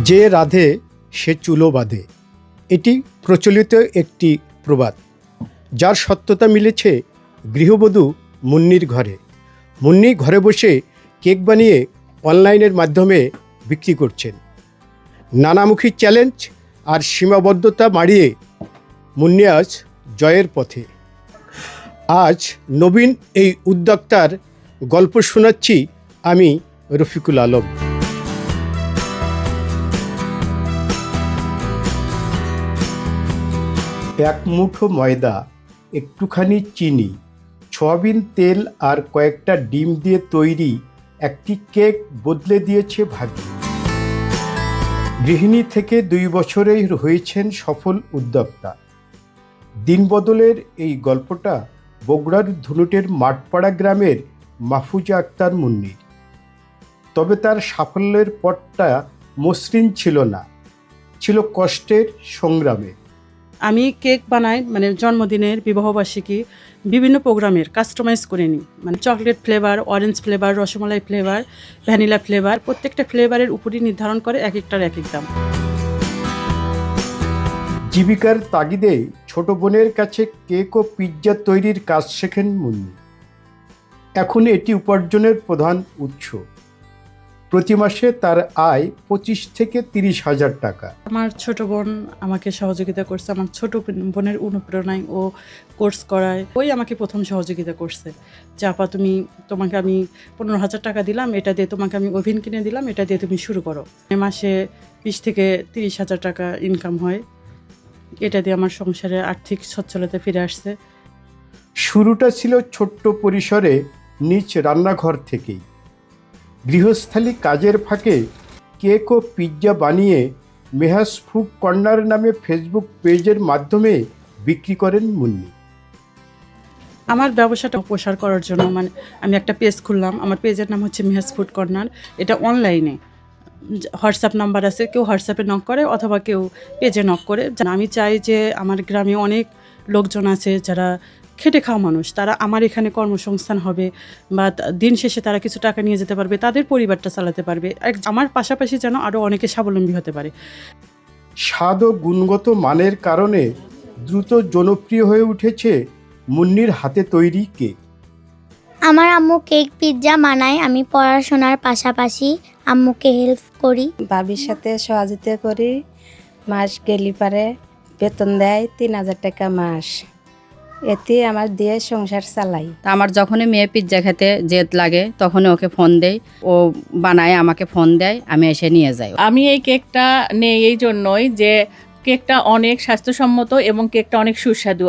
যে রাধে সে চুলো বাঁধে, এটি প্রচলিত একটি প্রবাদ, যার সত্যতা মিলেছে গৃহবধূ মুন্নির ঘরে। মুন্নি ঘরে বসে কেক বানিয়ে অনলাইনের মাধ্যমে বিক্রি করছেন। নানামুখী চ্যালেঞ্জ আর সীমাবদ্ধতা মাড়িয়ে মুন্নি আজ জয়ের পথে। আজ নবীন এই উদ্যোক্তার গল্প শোনাচ্ছি আমি, রফিকুল আলম। এক মুঠো ময়দা, একটুখানি চিনি, সয়াবিন তেল আর কয়েকটা ডিম দিয়ে তৈরি একটি কেক বদলে দিয়েছে ভাগ্য। গৃহিণী থেকে 2 বছরেই হয়েছেন সফল উদ্যোক্তা। দিনবদলের এই গল্পটা বগুড়ার ধুনুটের মাঠপাড়া গ্রামের মাহফুজা আক্তার মুন্নির। তবে তার সাফল্যের পথটা মসৃণ ছিল না, ছিল কষ্টের সংগ্রামে। আমি কেক বানাই, জন্মদিনের, বিবাহবার্ষিকী, বিভিন্ন প্রোগ্রামের কাস্টমাইজ করে নিই। Chocolate flavour, orange flavour, rasmalai flavour, vanilla flavour, প্রত্যেকটা ফ্লেভারের উপরই নির্ধারণ করে এক একটার এক এক দাম। জীবিকার তাগিদে ছোট বোনের কাছে কেক ও পিৎজা তৈরির কাজ শেখেন মুন্নি। এখন এটি উপার্জনের প্রধান উৎস। প্রতি মাসে তার আয় 25 থেকে 30 হাজার টাকা। আমার ছোট বোন আমাকে সহযোগিতা করছে। আমার ছোট বোনের অনুপ্রেরণায় ও কোর্স করায়, ওই আমাকে প্রথম সহযোগিতা করছে যে আপা তোমাকে আমি 15,000 টাকা দিলাম, এটা দিয়ে তোমাকে আমি ওভেন কিনে দিলাম, এটা দিয়ে তুমি শুরু করো। মাসে 20 থেকে 30 হাজার টাকা ইনকাম হয়। এটা দিয়ে আমার সংসারে আর্থিক সচ্ছলতা ফিরে আসছে। শুরুটা ছিল ছোট্ট পরিসরে, নিজ রান্নাঘর থেকেই। গৃহস্থালী কাজের ফাঁকে কেক ও পিৎজা বানিয়ে মেহাস ফুড কর্নার নামে ফেসবুক পেজের মাধ্যমে বিক্রি করেন মুন্নি। আমার ব্যবসাটা প্রসার করার জন্য আমি একটা পেজ খুললাম। আমার পেজের নাম হচ্ছে মেহাস ফুড কর্নার। এটা অনলাইনে, হোয়াটসঅ্যাপ নাম্বার আছে, কেউ হোয়াটসঅ্যাপে নক করে অথবা কেউ পেজে নক করে। আমি চাই যে আমার গ্রামে অনেক লোকজন আছে যারা খেটে খাওয়া মানুষ, তারা আমার এখানে কর্মসংস্থান হবে বা দিন শেষে তারা কিছু টাকা নিয়ে যেতে পারবে, তাদের পরিবারটা চালাতে পারবে। আমার পাশাপাশি যেন আরও অনেকে স্বাবলম্বী হতে পারে। স্বাদ ও গুণগত মানের কারণে দ্রুত জনপ্রিয় হয়ে উঠেছে মুন্নির হাতে তৈরি কেক। আমার আম্মু কেক পিৎজা বানায়, আমি পড়াশোনার পাশাপাশি আম্মুকে হেল্প করি। ভাবির সাথে সহযোগিতা করি। মাস গেলি পারে বেতন দেয় 3,000 টাকা মাস। এতে আমার দিয়ে সংসার চালাই। আমার যখনই মেয়ে পিৎজা খেতে জেদ লাগে তখনই ওকে ফোন দেই, ও বানায়, আমাকে ফোন দেয়, আমি এসে নিয়ে যাই। আমি এই কেকটা নেই এই জন্যই যে কেকটা অনেক স্বাস্থ্যসম্মত এবং কেকটা অনেক সুস্বাদু।